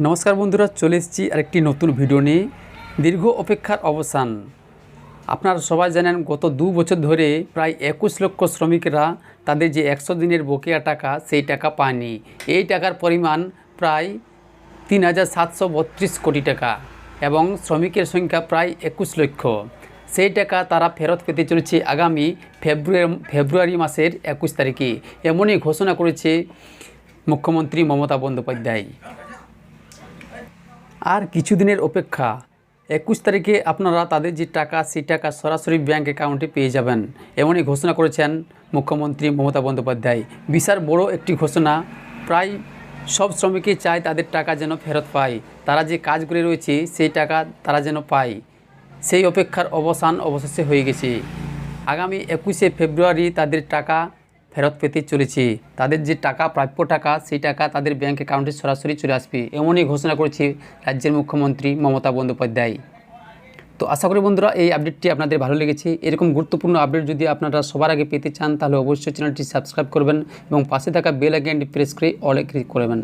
নমস্কার বন্ধুরা, চলে এসেছি আরেকটি নতুন ভিডিও নিয়ে। দীর্ঘ অপেক্ষার অবসান। আপনারা সবাই জানেন, গত 2 বছর ধরে প্রায় 21 লক্ষ শ্রমিকরা তাদের যে 100 দিনের বকেয়া টাকা সেই টাকা পায়নি। এই টাকার পরিমাণ প্রায় 3,732 কোটি টাকা এবং শ্রমিকের সংখ্যা প্রায় 21 লক্ষ। সেই টাকা তারা ফেরত পেতে চলেছে আগামী ফেব্রুয়ারি মাসের 21 তারিখে। এমনই ঘোষণা করেছে মুখ্যমন্ত্রী মমতা বন্দ্যোপাধ্যায়। আর কিছুদিনের অপেক্ষা, 21 তারিখে আপনারা তাদের যে টাকা সেই টাকা সরাসরি ব্যাঙ্ক অ্যাকাউন্টে পেয়ে যাবেন, এমনই ঘোষণা করেছেন মুখ্যমন্ত্রী মমতা বন্দ্যোপাধ্যায়। বিশাল বড় একটি ঘোষণা। প্রায় সব শ্রমিকই চায় তাদের টাকা যেন ফেরত পায়, তারা যে কাজ করে রয়েছে সেই টাকা তারা যেন পায়। সেই অপেক্ষার অবসান অবশেষে হয়ে গেছে। আগামী 21শে ফেব্রুয়ারি তাদের টাকা ফেরত পেতে চলেছে। তাদের যে টাকা, প্রাপ্য টাকা, সেই টাকা তাদের ব্যাঙ্ক অ্যাকাউন্টে সরাসরি চলে আসবে, এমনই ঘোষণা করেছে রাজ্যের মুখ্যমন্ত্রী মমতা বন্দ্যোপাধ্যায়। তো আশা করি বন্ধুরা এই আপডেটটি আপনাদের ভালো লেগেছে। এরকম গুরুত্বপূর্ণ আপডেট যদি আপনারা সবার আগে পেতে চান তাহলে অবশ্যই চ্যানেলটি সাবস্ক্রাইব করবেন এবং পাশে থাকা বেল আইকনটি প্রেস করে অলে ক্লিক করবেন।